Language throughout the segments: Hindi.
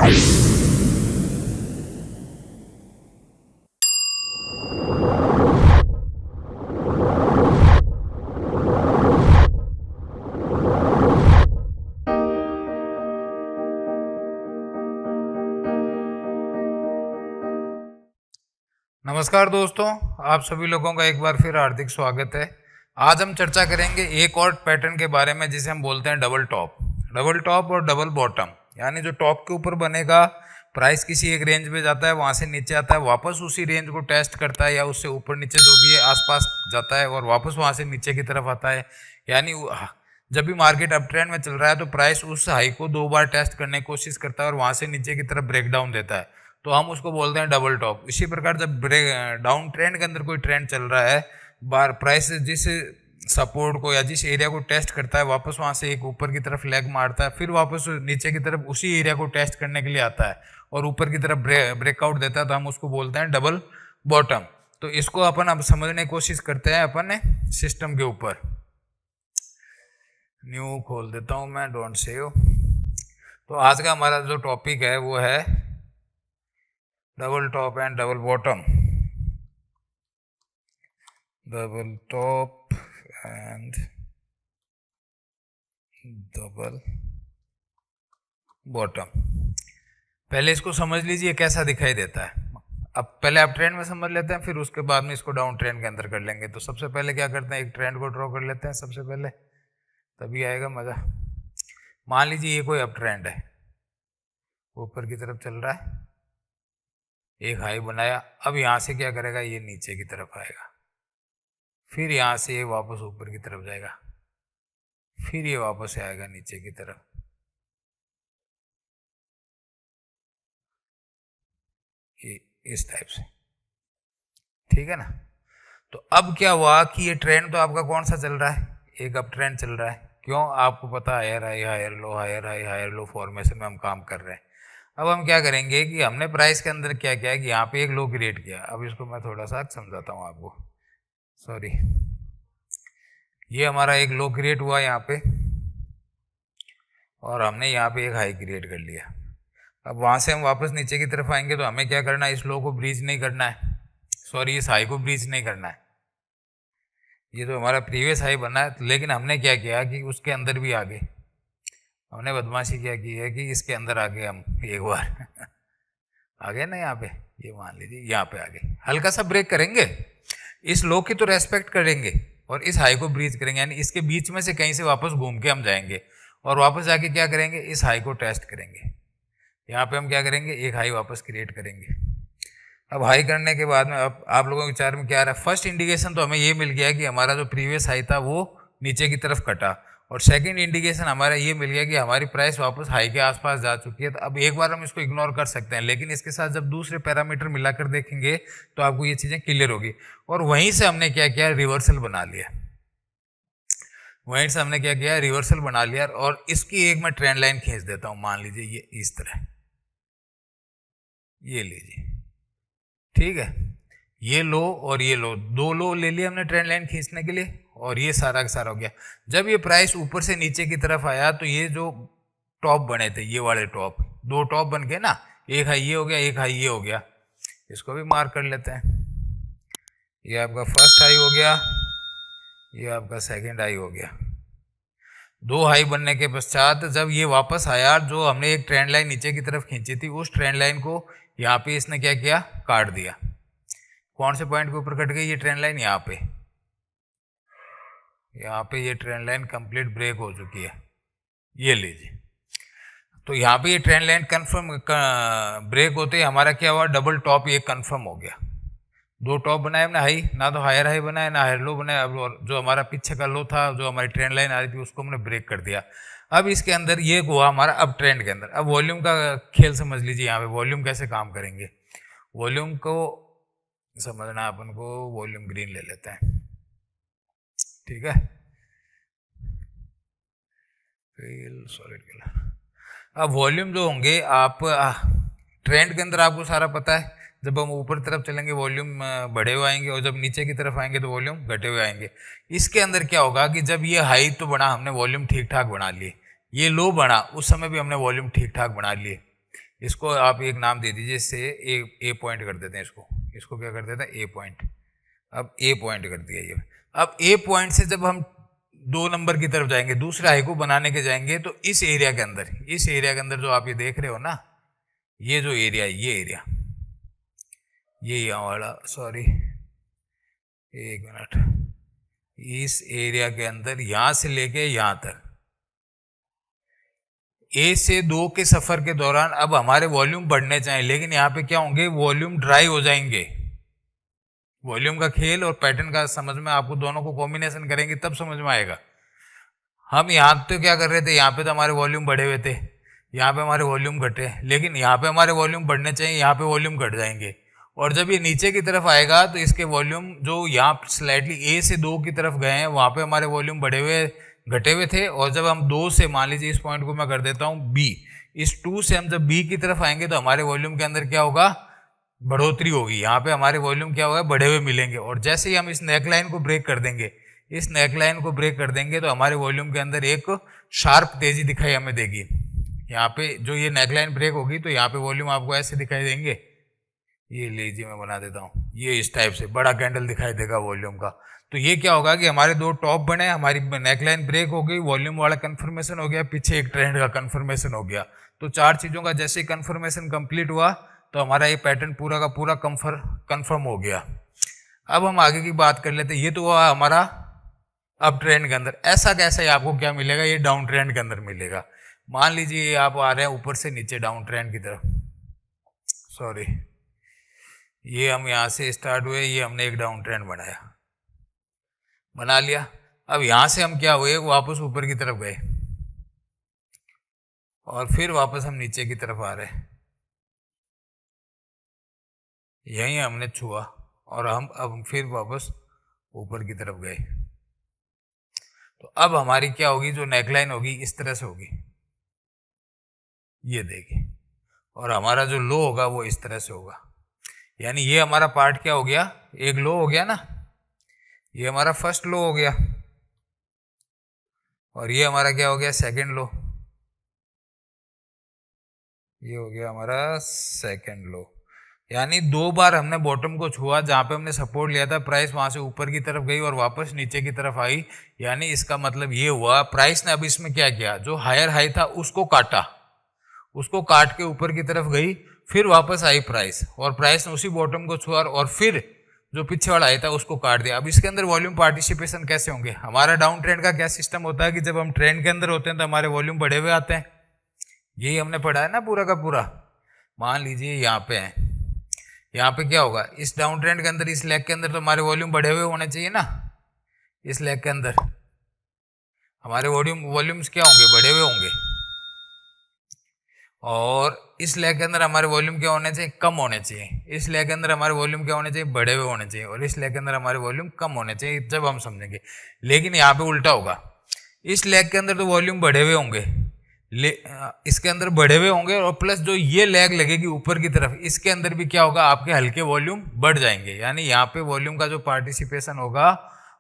नमस्कार दोस्तों, आप सभी लोगों का एक बार फिर हार्दिक स्वागत है। आज हम चर्चा करेंगे एक और पैटर्न के बारे में जिसे हम बोलते हैं डबल टॉप और डबल बॉटम। यानी जो टॉप के ऊपर बनेगा, प्राइस किसी एक रेंज में जाता है, वहां से नीचे आता है, वापस उसी रेंज को टेस्ट करता है या उससे ऊपर नीचे जो भी है आसपास जाता है और वापस वहां से नीचे की तरफ आता है। यानी जब भी मार्केट अप ट्रेंड में चल रहा है तो प्राइस उस हाई को 2 बार टेस्ट करने की कोशिश करता है और वहां से नीचे की तरफ ब्रेक डाउन देता है, तो हम उसको बोलते हैं डबल टॉप। इसी प्रकार जब डाउन ट्रेंड के अंदर कोई ट्रेंड चल रहा है, बार प्राइस जिस सपोर्ट को या जिस एरिया को टेस्ट करता है, वापस वहां से एक ऊपर की तरफ लेग मारता है, फिर वापस नीचे की तरफ उसी एरिया को टेस्ट करने के लिए आता है और ऊपर की तरफ ब्रेकआउट देता है, तो हम उसको बोलते हैं डबल बॉटम। तो इसको अपन अब समझने की कोशिश करते हैं अपन सिस्टम के ऊपर। न्यू खोल देता हूं मैं, डोंट सेव। तो आज का हमारा जो टॉपिक है वो है double top and double bottom. Double top and double bottom. पहले इसको समझ लीजिए कैसा दिखाई देता है। अब पहले आप ट्रेंड में समझ लेते हैं, फिर उसके बाद में इसको डाउन ट्रेंड के अंदर कर लेंगे। तो सबसे पहले क्या करते हैं, एक ट्रेंड को ड्रॉ कर लेते हैं सबसे पहले, तभी आएगा मजा। मान लीजिए ये कोई अप ट्रेंड है, ऊपर की तरफ चल रहा है, एक हाई बनाया। अब यहां से क्या करेगा, ये नीचे की तरफ आएगा, फिर यहां से ये वापस ऊपर की तरफ जाएगा, फिर ये वापस आएगा नीचे की तरफ। ये इस टाइप से, ठीक है ना। तो अब क्या हुआ कि ये ट्रेंड तो आपका कौन सा चल रहा है, एक अप ट्रेंड चल रहा है। क्यों, आपको पता है higher high higher low, higher high higher low formation में हम काम कर रहे हैं। अब हम क्या करेंगे कि हमने प्राइस के अंदर क्या किया कि यहाँ पे एक लो क्रिएट किया। अब इसको मैं थोड़ा सा समझाता हूँ आपको, सॉरी। ये हमारा एक लो क्रिएट हुआ यहाँ पे और हमने यहाँ पे एक हाई क्रिएट कर लिया। अब वहाँ से हम वापस नीचे की तरफ आएंगे तो हमें क्या करना है, इस लो को ब्रीच नहीं करना है, सॉरी इस हाई को ब्रीच नहीं करना है। ये तो हमारा प्रीवियस हाई बना है, लेकिन हमने क्या किया कि उसके अंदर भी आ गए। हमने बदमाशी क्या की है कि इसके अंदर आ गए हम एक बार आ गए ना यहाँ पे, ये मान लीजिए यहाँ पे आ गए, हल्का सा ब्रेक करेंगे, इस लो की तो रेस्पेक्ट करेंगे और इस हाई को ब्रीच करेंगे। यानी इसके बीच में से कहीं से वापस घूम के हम जाएंगे और वापस जाके क्या करेंगे, इस हाई को टेस्ट करेंगे। यहाँ पे हम क्या करेंगे, एक हाई वापस क्रिएट करेंगे। अब हाई करने के बाद में अब आप लोगों के विचार में क्या आ रहा है, फर्स्ट इंडिकेशन तो हमें ये मिल गया कि हमारा जो प्रीवियस हाई था वो नीचे की तरफ कटा, और सेकंड इंडिकेशन हमारा ये मिल गया कि हमारी प्राइस वापस हाई के आसपास जा चुकी है। तो अब एक बार हम इसको इग्नोर कर सकते हैं, लेकिन इसके साथ जब दूसरे पैरामीटर मिलाकर देखेंगे तो आपको ये चीज़ें क्लियर होगी। और वहीं से हमने क्या किया, रिवर्सल बना लिया। वहीं से हमने क्या किया, रिवर्सल बना लिया। और इसकी एक मैं ट्रेंड लाइन खींच देता हूँ, मान लीजिए ये इस तरह, ये लीजिए, ठीक है। ये लो और ये लो, दो लो ले लिए हमने ट्रेंड लाइन खींचने के लिए, और ये सारा का सारा हो गया। जब ये प्राइस ऊपर से नीचे की तरफ आया तो ये जो टॉप बने थे, ये वाले टॉप, दो टॉप बन गए ना, एक हाई ये हो गया, एक हाई ये हो गया। इसको भी मार्क कर लेते हैं। ये आपका फर्स्ट हाई हो गया, ये आपका सेकंड हाई हो गया। दो हाई बनने के पश्चात जब ये वापस आया, जो हमने एक ट्रेंड लाइन नीचे की तरफ खींची थी, उस ट्रेंड लाइन को यहाँ पे इसने क्या किया, काट दिया। कौन से पॉइंट के ऊपर कट गई ये ट्रेंड लाइन, यहाँ पे। यहाँ पे ये ट्रेंड लाइन कंप्लीट ब्रेक हो चुकी है, ये लीजिए। तो यहाँ पे ये ट्रेंड लाइन कंफर्म ब्रेक होते ही हमारा क्या हुआ, डबल टॉप ये कंफर्म हो गया। दो टॉप बनाए हमने हाई, ना तो हायर हाई बनाया ना हायर लो बनाया। अब जो हमारा पीछे का लो था, जो हमारी ट्रेंड लाइन आ रही थी, उसको हमने ब्रेक कर दिया। अब इसके अंदर ये हुआ हमारा अब ट्रेंड के अंदर। अब वॉल्यूम का खेल समझ लीजिए, यहाँ पे वॉल्यूम कैसे काम करेंगे। वॉल्यूम को समझना अपन को, वॉल्यूम ग्रीन ले लेते हैं, ठीक है, सॉलिड कलर। अब वॉल्यूम जो होंगे, आप ट्रेंड के अंदर आपको सारा पता है, जब हम ऊपर तरफ चलेंगे वॉल्यूम बढ़े हुए आएंगे और जब नीचे की तरफ आएंगे तो वॉल्यूम घटे हुए आएंगे। इसके अंदर क्या होगा कि जब ये हाई तो बना, हमने वॉल्यूम ठीक ठाक बना लिए, ये लो बना, उस समय भी हमने वॉल्यूम ठीक ठाक बना लिए। इसको आप एक नाम दे दीजिए, इससे ए पॉइंट कर देते हैं, इसको क्या कर देते हैं, ए पॉइंट। अब ए पॉइंट कर दिया ये। अब ए पॉइंट से जब हम 2 नंबर की तरफ जाएंगे, दूसरे हाई को बनाने के जाएंगे, तो इस एरिया के अंदर जो आप ये देख रहे हो ना, ये जो एरिया है, ये एरिया, ये यहाँ वाला, सॉरी एक मिनट, इस एरिया के अंदर यहां से लेके यहां तक, ए से 2 के सफर के दौरान अब हमारे वॉल्यूम बढ़ने चाहिए, लेकिन यहाँ पे क्या होंगे, वॉल्यूम ड्राई हो जाएंगे। वॉल्यूम का खेल और पैटर्न का समझ में, आपको दोनों को कॉम्बिनेशन करेंगे तब समझ में आएगा। हम यहाँ तो क्या कर रहे थे, यहाँ पे तो हमारे वॉल्यूम बढ़े हुए थे, यहाँ पे हमारे वॉल्यूम घटे, लेकिन यहाँ पे हमारे वॉल्यूम बढ़ने चाहिए, यहाँ पे वॉल्यूम घट जाएंगे। और जब ये नीचे की तरफ आएगा तो इसके वॉल्यूम जो यहाँ स्लाइटली ए से 2 की तरफ गए हैं, वहाँ पे हमारे वॉल्यूम बढ़े हुए घटे हुए थे। और जब हम 2 से, मान लीजिए इस पॉइंट को मैं कर देता हूँ बी, इस 2 से हम जब बी की तरफ आएंगे तो हमारे वॉल्यूम के अंदर क्या होगा, बढ़ोतरी होगी। यहाँ पे हमारे वॉल्यूम क्या होगा, बढ़े हुए मिलेंगे। और जैसे ही हम इस नेकलाइन को ब्रेक कर देंगे, तो हमारे वॉल्यूम के अंदर एक शार्प तेजी दिखाई हमें देगी। यहाँ पे जो ये नेकलाइन ब्रेक होगी तो यहाँ पे वॉल्यूम आपको ऐसे दिखाई देंगे, ये लीजिए मैं बना देता हूँ, ये इस टाइप से बड़ा कैंडल दिखाई देगा वॉल्यूम का। तो ये क्या होगा कि हमारे 2 टॉप बने, हमारी नेकलाइन ब्रेक हो गई, वॉल्यूम वाला कंफर्मेशन हो गया, पीछे एक ट्रेंड का कंफर्मेशन हो गया। तो 4 चीजों का जैसे कंफर्मेशन कंप्लीट हुआ तो हमारा ये पैटर्न पूरा का पूरा कंफर्म हो गया। अब हम आगे की बात कर लेते हैं। ये तो हुआ हमारा अप ट्रेंड के अंदर। ऐसा कैसा है, आपको क्या मिलेगा, ये डाउन ट्रेंड के अंदर मिलेगा। मान लीजिए आप आ रहे हैं ऊपर से नीचे डाउन ट्रेंड की तरफ, सॉरी, ये हम यहाँ से स्टार्ट हुए, ये हमने एक डाउन ट्रेंड बना लिया। अब यहां से हम क्या हुए, वापस ऊपर की तरफ गए और फिर वापस हम नीचे की तरफ आ रहे हैं, यहीं हमने छुआ और हम अब फिर वापस ऊपर की तरफ गए। तो अब हमारी क्या होगी, जो नेकलाइन होगी इस तरह से होगी, ये देखिए, और हमारा जो लो होगा वो इस तरह से होगा। यानी ये हमारा पार्ट क्या हो गया, एक लो हो गया ना, ये हमारा फर्स्ट लो हो गया और ये हमारा क्या हो गया, सेकंड लो, ये हो गया हमारा सेकंड लो। यानी 2 बार हमने बॉटम को छुआ, जहां पे हमने सपोर्ट लिया था, प्राइस वहां से ऊपर की तरफ गई और वापस नीचे की तरफ आई। यानी इसका मतलब ये हुआ, प्राइस ने अब इसमें क्या किया, जो हायर हाई था उसको काटा, उसको काट के ऊपर की तरफ गई, फिर वापस आई प्राइस, और प्राइस ने उसी बॉटम को छुआ और फिर जो पीछे वाला आया था उसको काट दिया। अब इसके अंदर वॉल्यूम पार्टिसिपेशन कैसे होंगे, हमारा डाउन ट्रेंड का क्या सिस्टम होता है कि जब हम ट्रेंड के अंदर होते हैं तो हमारे वॉल्यूम बढ़े हुए आते हैं, यही हमने पढ़ा है ना पूरा का पूरा। मान लीजिए यहाँ पे है, यहाँ पे क्या होगा, इस डाउन ट्रेंड के अंदर, इस लेग के अंदर तो हमारे वॉल्यूम बढ़े हुए होने चाहिए ना, इस लेग के अंदर हमारे वॉल्यूम्स क्या होंगे, बढ़े हुए होंगे। और इस लेग के अंदर हमारे वॉल्यूम क्या होने चाहिए, कम होने चाहिए। इस लेग के अंदर हमारे वॉल्यूम क्या होने चाहिए, बढ़े हुए होने चाहिए। और इस लेग के अंदर हमारे वॉल्यूम कम होने चाहिए, जब हम समझेंगे। लेकिन यहाँ पे उल्टा होगा, इस लेग के अंदर तो वॉल्यूम बढ़े हुए होंगे, इसके अंदर बढ़े हुए होंगे, और प्लस जो ये लेग लगेगी ऊपर की तरफ, इसके अंदर भी क्या होगा, आपके हल्के वॉल्यूम बढ़ जाएंगे। यानी यहाँ पे वॉल्यूम का जो पार्टिसिपेशन होगा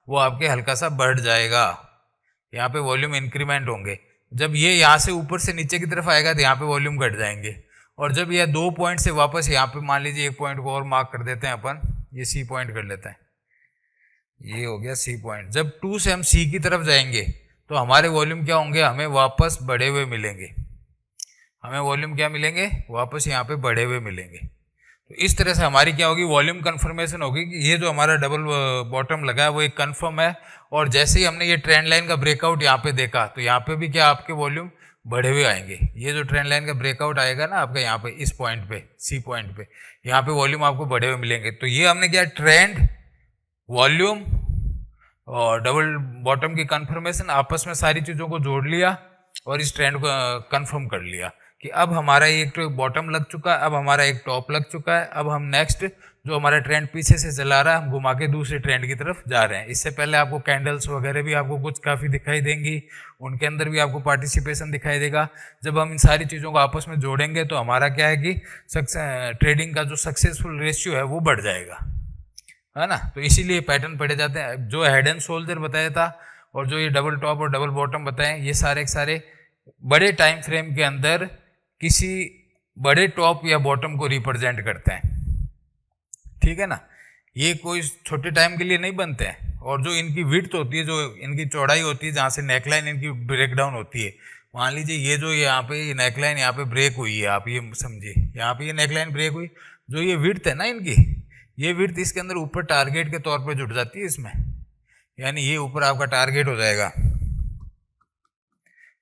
वो आपके हल्का सा बढ़ जाएगा, यहाँ पे वॉल्यूम इंक्रीमेंट होंगे। जब ये यहाँ से ऊपर से नीचे की तरफ आएगा तो यहाँ पे वॉल्यूम घट जाएंगे। और जब ये 2 पॉइंट से वापस यहाँ पे, मान लीजिए एक पॉइंट को और मार्क कर देते हैं अपन, ये सी पॉइंट कर लेते हैं, ये हो गया सी पॉइंट। जब 2 से हम सी की तरफ जाएंगे तो हमारे वॉल्यूम क्या होंगे, हमें वापस बढ़े हुए मिलेंगे, हमें वॉल्यूम क्या मिलेंगे, वापस यहाँ पे बढ़े हुए मिलेंगे। तो इस तरह से हमारी क्या होगी, वॉल्यूम कंफर्मेशन होगी कि ये जो हमारा डबल बॉटम लगा है वो एक कंफर्म है। और जैसे ही हमने ये ट्रेंड लाइन का ब्रेकआउट यहाँ पे देखा तो यहाँ पे भी क्या आपके वॉल्यूम बढ़े हुए आएंगे। ये जो ट्रेंड लाइन का ब्रेकआउट आएगा ना आपका यहाँ पे, इस पॉइंट पे, सी पॉइंट पे, यहाँ पे वॉल्यूम आपको बढ़े हुए मिलेंगे। तो ये हमने क्या, ट्रेंड, वॉल्यूम और डबल बॉटम की कंफर्मेशन, आपस में सारी चीज़ों को जोड़ लिया और इस ट्रेंड को कंफर्म कर लिया कि अब हमारा एक तो बॉटम लग चुका है, अब हमारा एक टॉप लग चुका है। अब हम नेक्स्ट जो हमारा ट्रेंड पीछे से चला रहा है, हम घुमा के दूसरे ट्रेंड की तरफ जा रहे हैं। इससे पहले आपको कैंडल्स वगैरह भी आपको कुछ काफ़ी दिखाई देंगी, उनके अंदर भी आपको पार्टिसिपेशन दिखाई देगा। जब हम इन सारी चीज़ों को आपस में जोड़ेंगे तो हमारा क्या है कि ट्रेडिंग का जो सक्सेसफुल रेशियो है वो बढ़ जाएगा, है ना। तो इसीलिए पैटर्न पढ़े जाते हैं। जो हेड एंड शोल्डर बताया था और जो ये डबल टॉप और डबल बॉटम बताए, ये सारे के सारे बड़े टाइम फ्रेम के अंदर किसी बड़े टॉप या बॉटम को रिप्रेजेंट करते हैं, ठीक है ना। ये कोई छोटे टाइम के लिए नहीं बनते हैं। और जो इनकी विड्थ होती है, जो इनकी चौड़ाई होती है, जहाँ से नेकलाइन इनकी ब्रेक डाउन होती है, मान लीजिए ये जो यहाँ पे नेकलाइन यहाँ पे ब्रेक हुई है, आप ये समझिए यहाँ पे ये नेकलाइन ब्रेक हुई, जो ये विड्थ है ना इनकी, ये विड्थ इसके अंदर ऊपर टारगेट के तौर पे जुड़ जाती है इसमें, यानी ये ऊपर आपका टारगेट हो जाएगा,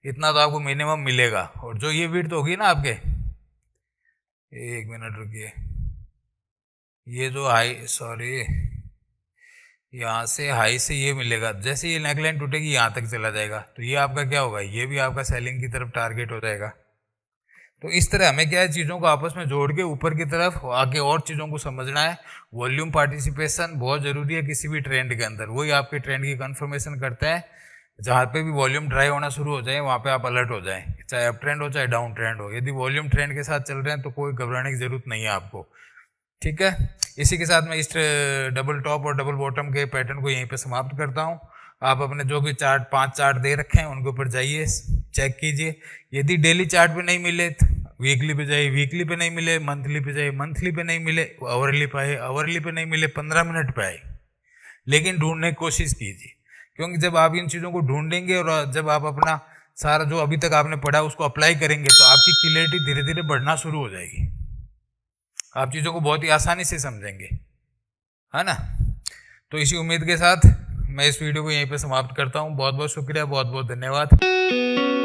इतना तो आपको मिनिमम मिलेगा। और जो ये विड्थ होगी ना आपके, एक मिनट रुकिए, ये जो हाई, सॉरी, यहाँ से हाई से ये मिलेगा, जैसे ये नेकलाइन टूटेगी यहाँ तक चला जाएगा, तो ये आपका क्या होगा, ये भी आपका सेलिंग की तरफ टारगेट हो जाएगा। तो इस तरह हमें क्या है, चीज़ों को आपस में जोड़ के ऊपर की तरफ आगे और चीज़ों को समझना है। वॉल्यूम पार्टिसिपेशन बहुत ज़रूरी है किसी भी ट्रेंड के अंदर, वही आपके ट्रेंड की कन्फर्मेशन करता है। जहाँ पे भी वॉल्यूम ड्राई होना शुरू हो जाए वहाँ पे आप अलर्ट हो जाएं, चाहे अप ट्रेंड हो चाहे डाउन ट्रेंड हो। यदि वॉल्यूम ट्रेंड के साथ चल रहे हैं तो कोई घबराने की जरूरत नहीं है आपको, ठीक है। इसी के साथ मैं इस डबल टॉप और डबल बॉटम के पैटर्न को यहीं पे समाप्त करता हूँ। आप अपने जो भी चार्ट 5 चार्ट दे रखे हैं उनके ऊपर जाइए, चेक कीजिए। यदि डेली चार्ट पे नहीं मिले तो वीकली पे जाइए, वीकली पे नहीं मिले मंथली पे जाइए, मंथली पे नहीं मिले आवरली पे आए, आवरली पे नहीं मिले 15 मिनट पे आए, लेकिन ढूंढने की कोशिश कीजिए। क्योंकि जब आप इन चीज़ों को ढूंढेंगे और जब आप अपना सारा जो अभी तक आपने पढ़ा उसको अप्लाई करेंगे तो आपकी क्लियरिटी धीरे धीरे बढ़ना शुरू हो जाएगी, आप चीज़ों को बहुत ही आसानी से समझेंगे, है ना। तो इसी उम्मीद के साथ मैं इस वीडियो को यहीं पे समाप्त करता हूँ। बहुत बहुत शुक्रिया, बहुत बहुत धन्यवाद।